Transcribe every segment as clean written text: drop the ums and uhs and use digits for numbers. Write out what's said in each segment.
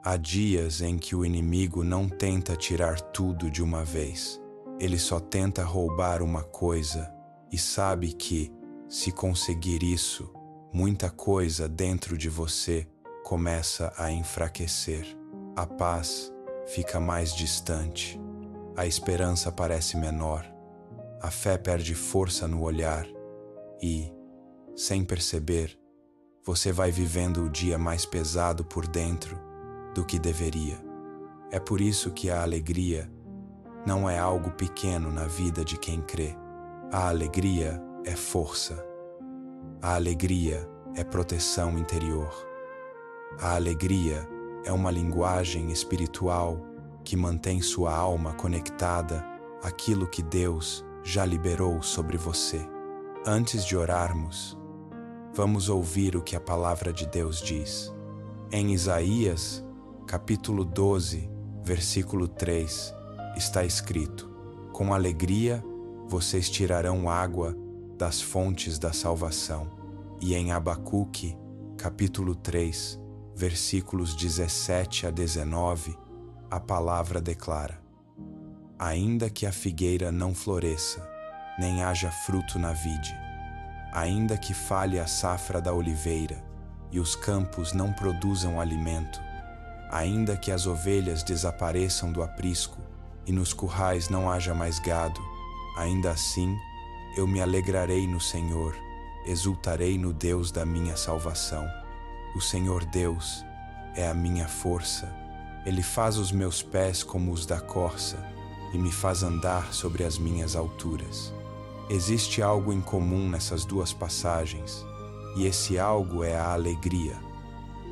Há dias em que o inimigo não tenta tirar tudo de uma vez. Ele só tenta roubar uma coisa e sabe que, se conseguir isso, muita coisa dentro de você começa a enfraquecer. A paz fica mais distante. A esperança parece menor. A fé perde força no olhar e, sem perceber, você vai vivendo o dia mais pesado por dentro do que deveria. É por isso que a alegria não é algo pequeno na vida de quem crê. A alegria é força. A alegria é proteção interior. A alegria é uma linguagem espiritual que mantém sua alma conectada àquilo que Deus já liberou sobre você. Antes de orarmos, vamos ouvir o que a palavra de Deus diz. Em Isaías, capítulo 12, versículo 3, está escrito: com alegria vocês tirarão água das fontes da salvação. E em Abacuque, capítulo 3, versículos 17 a 19, a palavra declara: ainda que a figueira não floresça, nem haja fruto na vide, ainda que falhe a safra da oliveira, e os campos não produzam alimento, ainda que as ovelhas desapareçam do aprisco, e nos currais não haja mais gado, ainda assim eu me alegrarei no Senhor, exultarei no Deus da minha salvação. O Senhor Deus é a minha força. Ele faz os meus pés como os da corça e me faz andar sobre as minhas alturas. Existe algo em comum nessas duas passagens, e esse algo é a alegria.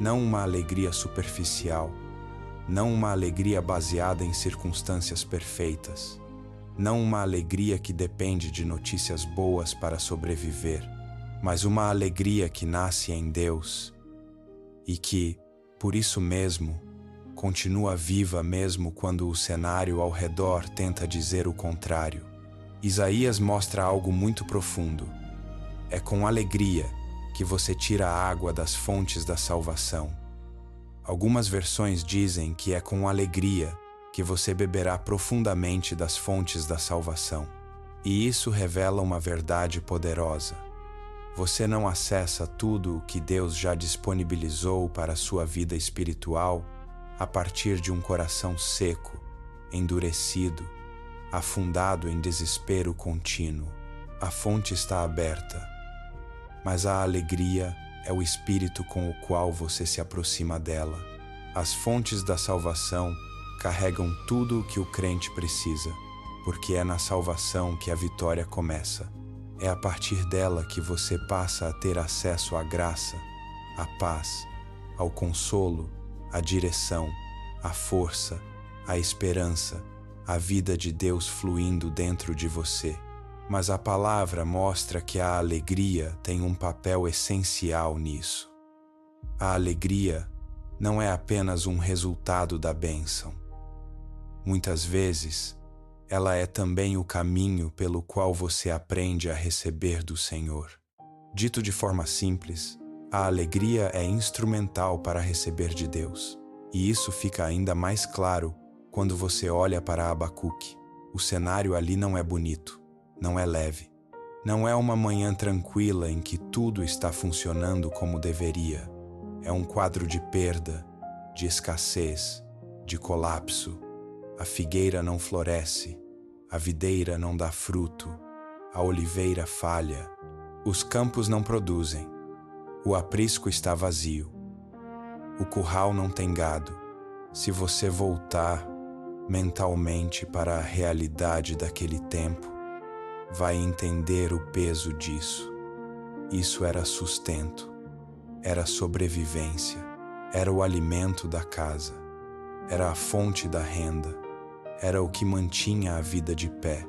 Não uma alegria superficial, não uma alegria baseada em circunstâncias perfeitas, não uma alegria que depende de notícias boas para sobreviver, mas uma alegria que nasce em Deus e que, por isso mesmo, continua viva mesmo quando o cenário ao redor tenta dizer o contrário. Isaías mostra algo muito profundo. É com alegria que você tira a água das fontes da salvação. Algumas versões dizem que é com alegria que você beberá profundamente das fontes da salvação. E isso revela uma verdade poderosa. Você não acessa tudo o que Deus já disponibilizou para a sua vida espiritual a partir de um coração seco, endurecido, afundado em desespero contínuo. A fonte está aberta, mas a alegria é o espírito com o qual você se aproxima dela. As fontes da salvação carregam tudo o que o crente precisa, porque é na salvação que a vitória começa. É a partir dela que você passa a ter acesso à graça, à paz, ao consolo, à direção, à força, à esperança, à vida de Deus fluindo dentro de você. Mas a palavra mostra que a alegria tem um papel essencial nisso. A alegria não é apenas um resultado da bênção. Muitas vezes, ela é também o caminho pelo qual você aprende a receber do Senhor. Dito de forma simples, a alegria é instrumental para receber de Deus. E isso fica ainda mais claro quando você olha para Abacuque. O cenário ali não é bonito, não é leve. Não é uma manhã tranquila em que tudo está funcionando como deveria. É um quadro de perda, de escassez, de colapso. A figueira não floresce, a videira não dá fruto, a oliveira falha, os campos não produzem, o aprisco está vazio, o curral não tem gado. Se você voltar mentalmente para a realidade daquele tempo, vai entender o peso disso. Isso era sustento, era sobrevivência, era o alimento da casa, era a fonte da renda, era o que mantinha a vida de pé.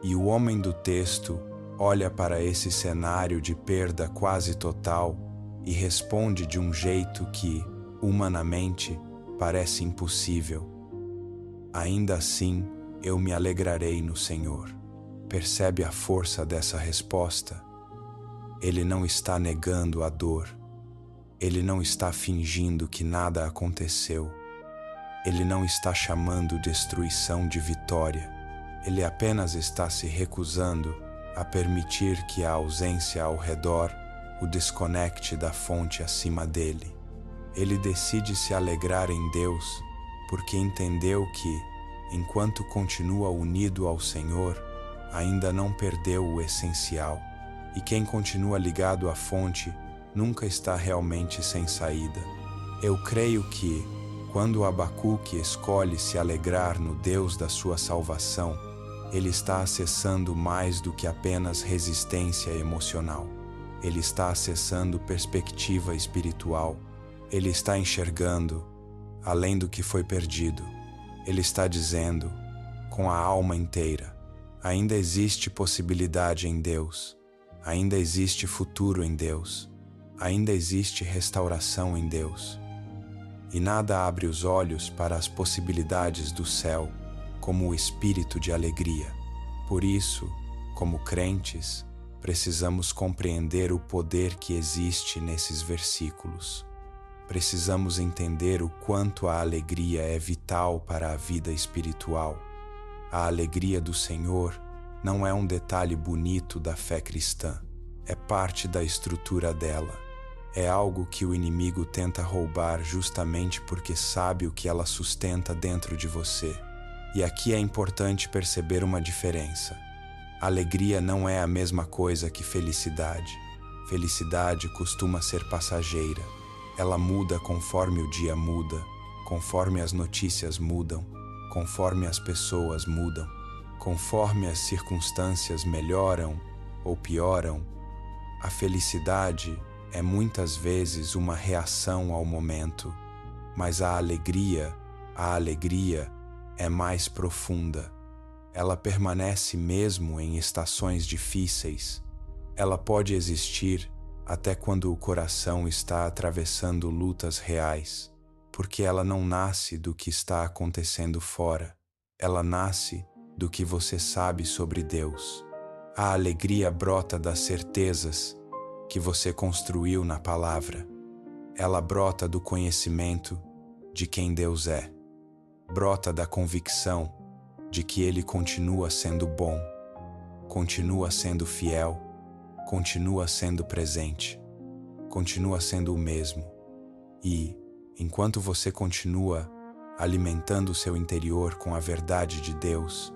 E o homem do texto olha para esse cenário de perda quase total e responde de um jeito que, humanamente, parece impossível: ainda assim, eu me alegrarei no Senhor. Percebe a força dessa resposta? Ele não está negando a dor. Ele não está fingindo que nada aconteceu. Ele não está chamando destruição de vitória. Ele apenas está se recusando a permitir que a ausência ao redor o desconecte da fonte acima dele. Ele decide se alegrar em Deus porque entendeu que, enquanto continua unido ao Senhor, ainda não perdeu o essencial. E quem continua ligado à fonte nunca está realmente sem saída. Eu creio que, quando Abacuque escolhe se alegrar no Deus da sua salvação, ele está acessando mais do que apenas resistência emocional. Ele está acessando perspectiva espiritual. Ele está enxergando além do que foi perdido. Ele está dizendo, com a alma inteira, ainda existe possibilidade em Deus. Ainda existe futuro em Deus. Ainda existe restauração em Deus. E nada abre os olhos para as possibilidades do céu como o espírito de alegria. Por isso, como crentes, precisamos compreender o poder que existe nesses versículos. Precisamos entender o quanto a alegria é vital para a vida espiritual. A alegria do Senhor não é um detalhe bonito da fé cristã, é parte da estrutura dela. É algo que o inimigo tenta roubar justamente porque sabe o que ela sustenta dentro de você. E aqui é importante perceber uma diferença. Alegria não é a mesma coisa que felicidade. Felicidade costuma ser passageira. Ela muda conforme o dia muda, conforme as notícias mudam, conforme as pessoas mudam, conforme as circunstâncias melhoram ou pioram. A felicidade é muitas vezes uma reação ao momento, mas a alegria é mais profunda. Ela permanece mesmo em estações difíceis. Ela pode existir até quando o coração está atravessando lutas reais, porque ela não nasce do que está acontecendo fora. Ela nasce do que você sabe sobre Deus. A alegria brota das certezas que você construiu na palavra. Ela brota do conhecimento de quem Deus é. Brota da convicção de que Ele continua sendo bom, continua sendo fiel, continua sendo presente, continua sendo o mesmo. E, enquanto você continua alimentando o seu interior com a verdade de Deus,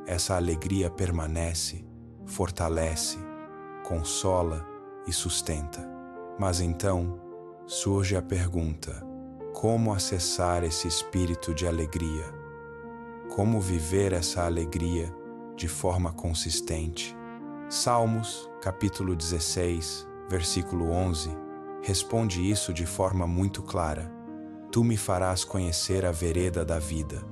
essa alegria permanece, fortalece, consola e sustenta. Mas então surge a pergunta: como acessar esse espírito de alegria? Como viver essa alegria de forma consistente? Salmos, capítulo 16, versículo 11, responde isso de forma muito clara. Tu me farás conhecer a vereda da vida.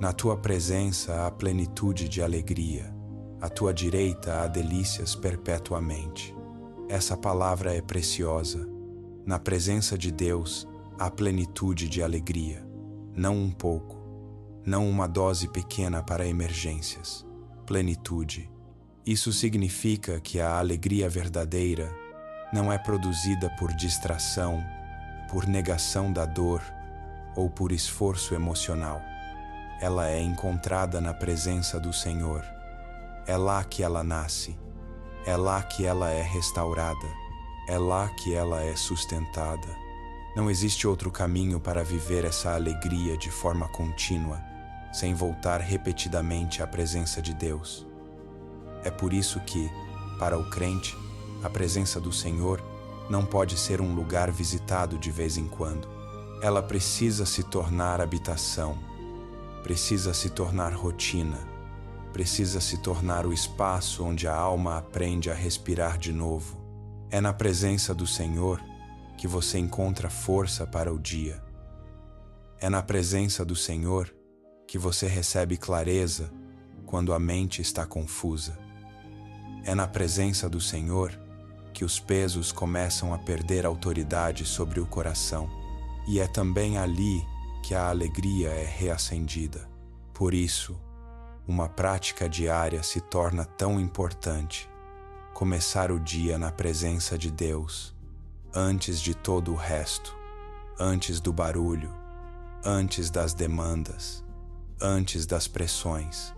Na tua presença há plenitude de alegria. À tua direita há delícias perpetuamente. Essa palavra é preciosa. Na presença de Deus há plenitude de alegria. Não um pouco, não uma dose pequena para emergências. Plenitude. Isso significa que a alegria verdadeira não é produzida por distração, por negação da dor ou por esforço emocional. Ela é encontrada na presença do Senhor. É lá que ela nasce. É lá que ela é restaurada. É lá que ela é sustentada. Não existe outro caminho para viver essa alegria de forma contínua, sem voltar repetidamente à presença de Deus. É por isso que, para o crente, a presença do Senhor não pode ser um lugar visitado de vez em quando. Ela precisa se tornar habitação, precisa se tornar rotina, precisa se tornar o espaço onde a alma aprende a respirar de novo. É na presença do Senhor que você encontra força para o dia. É na presença do Senhor que você recebe clareza quando a mente está confusa. É na presença do Senhor que os pesos começam a perder autoridade sobre o coração. E é também ali que a alegria é reacendida. Por isso, uma prática diária se torna tão importante. Começar o dia na presença de Deus, antes de todo o resto, antes do barulho, antes das demandas, antes das pressões,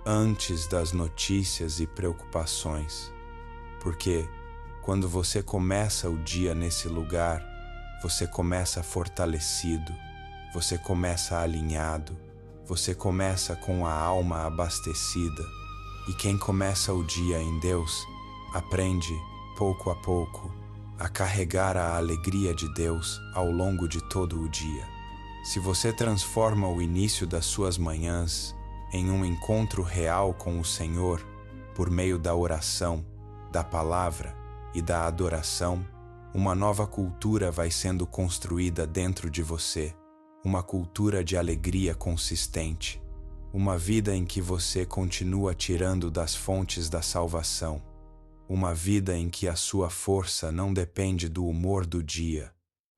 antes das notícias e preocupações. Porque quando você começa o dia nesse lugar, você começa fortalecido, você começa alinhado, você começa com a alma abastecida. E quem começa o dia em Deus, aprende, pouco a pouco, a carregar a alegria de Deus ao longo de todo o dia. Se você transforma o início das suas manhãs em um encontro real com o Senhor, por meio da oração, da palavra e da adoração, uma nova cultura vai sendo construída dentro de você, uma cultura de alegria consistente, uma vida em que você continua tirando das fontes da salvação, uma vida em que a sua força não depende do humor do dia,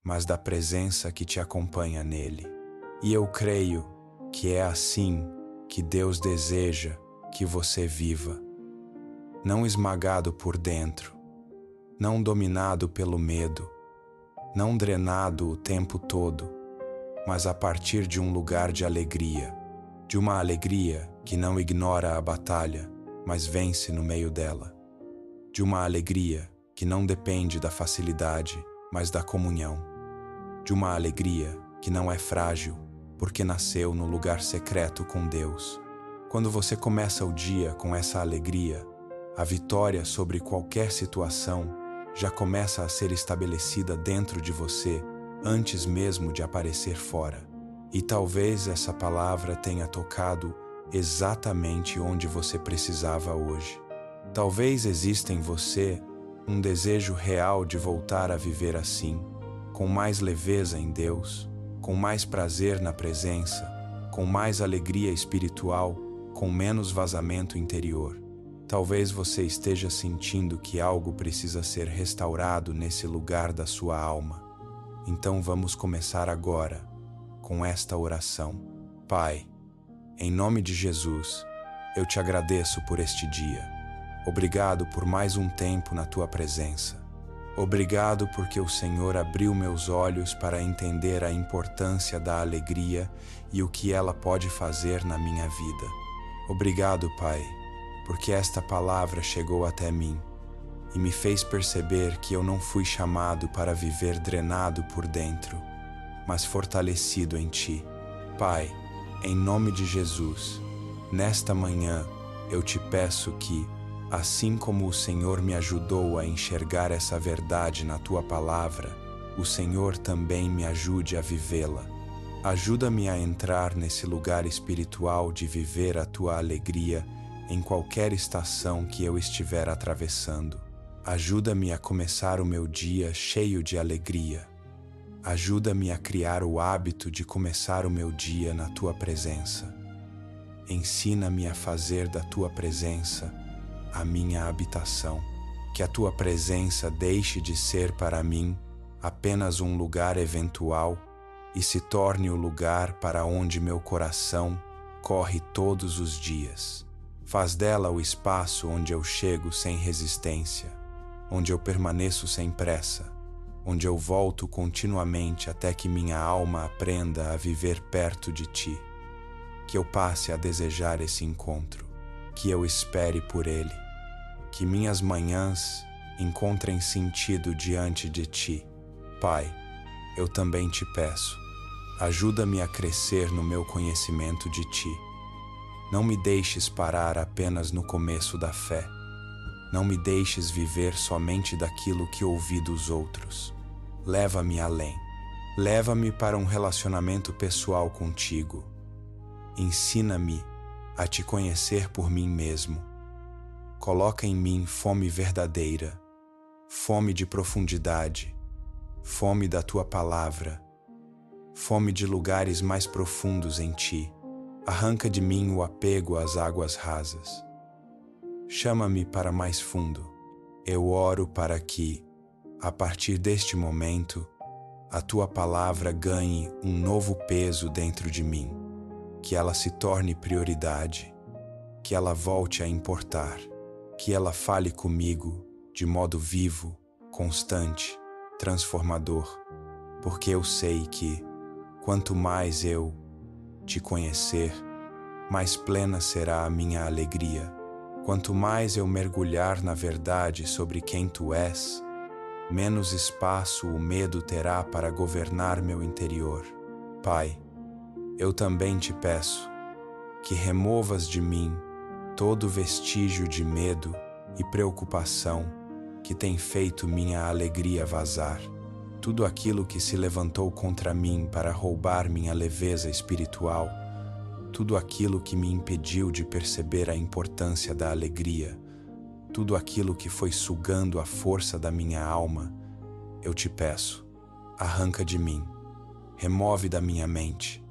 mas da presença que te acompanha nele. E eu creio que é assim que Deus deseja que você viva, não esmagado por dentro, não dominado pelo medo, não drenado o tempo todo, mas a partir de um lugar de alegria, de uma alegria que não ignora a batalha, mas vence no meio dela, de uma alegria que não depende da facilidade, mas da comunhão, de uma alegria que não é frágil, porque nasceu no lugar secreto com Deus. Quando você começa o dia com essa alegria, a vitória sobre qualquer situação já começa a ser estabelecida dentro de você antes mesmo de aparecer fora. E talvez essa palavra tenha tocado exatamente onde você precisava hoje. Talvez exista em você um desejo real de voltar a viver assim, com mais leveza em Deus, com mais prazer na presença, com mais alegria espiritual, com menos vazamento interior. Talvez você esteja sentindo que algo precisa ser restaurado nesse lugar da sua alma. Então vamos começar agora com esta oração. Pai, em nome de Jesus, eu te agradeço por este dia. Obrigado por mais um tempo na tua presença. Obrigado porque o Senhor abriu meus olhos para entender a importância da alegria e o que ela pode fazer na minha vida. Obrigado, Pai, porque esta palavra chegou até mim e me fez perceber que eu não fui chamado para viver drenado por dentro, mas fortalecido em Ti. Pai, em nome de Jesus, nesta manhã eu te peço que, assim como o Senhor me ajudou a enxergar essa verdade na Tua palavra, o Senhor também me ajude a vivê-la. Ajuda-me a entrar nesse lugar espiritual de viver a Tua alegria em qualquer estação que eu estiver atravessando. Ajuda-me a começar o meu dia cheio de alegria. Ajuda-me a criar o hábito de começar o meu dia na Tua presença. Ensina-me a fazer da Tua presença a minha habitação. Que a Tua presença deixe de ser para mim apenas um lugar eventual e se torne o lugar para onde meu coração corre todos os dias. Faz dela o espaço onde eu chego sem resistência, onde eu permaneço sem pressa, onde eu volto continuamente até que minha alma aprenda a viver perto de Ti. Que eu passe a desejar esse encontro, que eu espere por ele, que minhas manhãs encontrem sentido diante de Ti. Pai, eu também te peço, ajuda-me a crescer no meu conhecimento de Ti. Não me deixes parar apenas no começo da fé. Não me deixes viver somente daquilo que ouvi dos outros. Leva-me além. Leva-me para um relacionamento pessoal contigo. Ensina-me a Te conhecer por mim mesmo. Coloca em mim fome verdadeira, fome de profundidade, fome da Tua palavra, fome de lugares mais profundos em Ti. Arranca de mim o apego às águas rasas. Chama-me para mais fundo. Eu oro para que, a partir deste momento, a Tua palavra ganhe um novo peso dentro de mim, que ela se torne prioridade, que ela volte a importar, que ela fale comigo de modo vivo, constante, transformador, porque eu sei que, Quanto mais eu te conhecer, mais plena será a minha alegria. Quanto mais eu mergulhar na verdade sobre quem tu és, menos espaço o medo terá para governar meu interior. Pai, eu também te peço que removas de mim todo vestígio de medo e preocupação que tem feito minha alegria vazar. Tudo aquilo que se levantou contra mim para roubar minha leveza espiritual, tudo aquilo que me impediu de perceber a importância da alegria, tudo aquilo que foi sugando a força da minha alma, eu te peço, arranca de mim, remove da minha mente,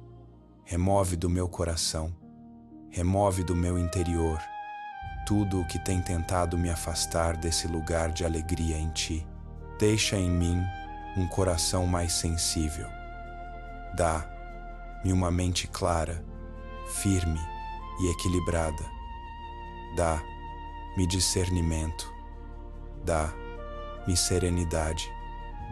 remove do meu coração, remove do meu interior tudo o que tem tentado me afastar desse lugar de alegria em ti. Deixa em mim um coração mais sensível. Dá-me uma mente clara, firme e equilibrada. Dá-me discernimento. Dá-me serenidade.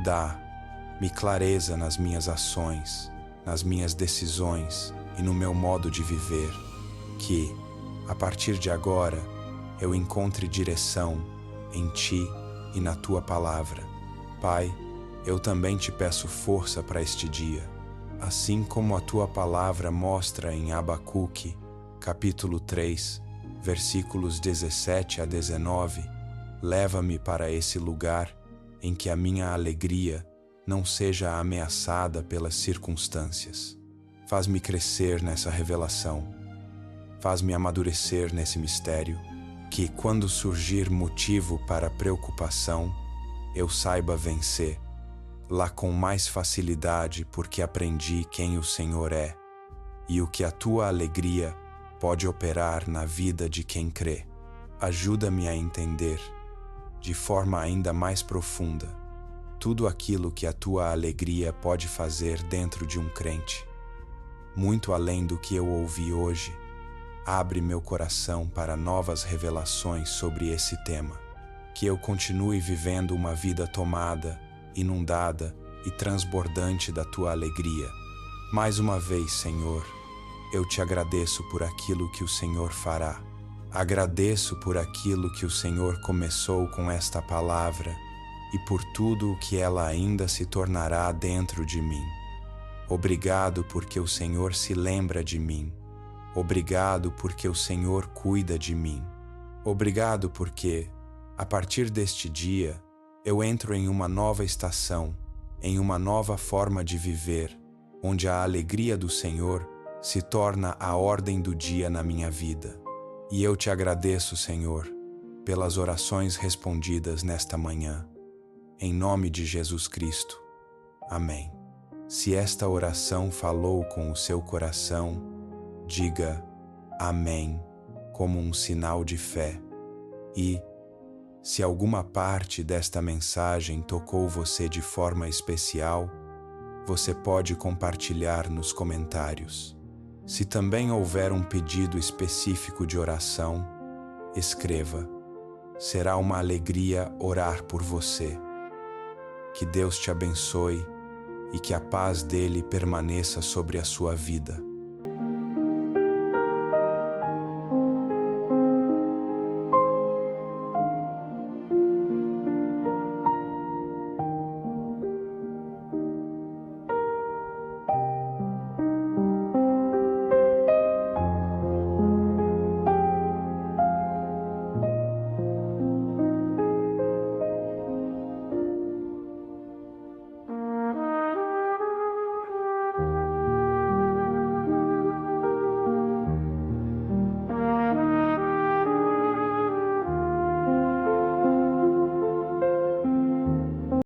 Dá-me clareza nas minhas ações, nas minhas decisões e no meu modo de viver. Que, a partir de agora, eu encontre direção em ti e na tua palavra. Pai, eu também te peço força para este dia, assim como a tua palavra mostra em Abacuque, capítulo 3, versículos 17 a 19, leva-me para esse lugar em que a minha alegria não seja ameaçada pelas circunstâncias. Faz-me crescer nessa revelação, faz-me amadurecer nesse mistério, que quando surgir motivo para preocupação, eu saiba vencer lá com mais facilidade, porque aprendi quem o Senhor é e o que a tua alegria pode operar na vida de quem crê. Ajuda-me a entender, de forma ainda mais profunda, tudo aquilo que a tua alegria pode fazer dentro de um crente. Muito além do que eu ouvi hoje, abre meu coração para novas revelações sobre esse tema. Que eu continue vivendo uma vida tomada, inundada e transbordante da tua alegria. Mais uma vez, Senhor, eu te agradeço por aquilo que o Senhor fará. Agradeço por aquilo que o Senhor começou com esta palavra e por tudo o que ela ainda se tornará dentro de mim. Obrigado porque o Senhor se lembra de mim. Obrigado porque o Senhor cuida de mim. Obrigado porque, a partir deste dia, eu entro em uma nova estação, em uma nova forma de viver, onde a alegria do Senhor se torna a ordem do dia na minha vida. E eu te agradeço, Senhor, pelas orações respondidas nesta manhã. Em nome de Jesus Cristo. Amém. Se esta oração falou com o seu coração, diga amém como um sinal de fé. E, se alguma parte desta mensagem tocou você de forma especial, você pode compartilhar nos comentários. Se também houver um pedido específico de oração, escreva. Será uma alegria orar por você. Que Deus te abençoe e que a paz dele permaneça sobre a sua vida.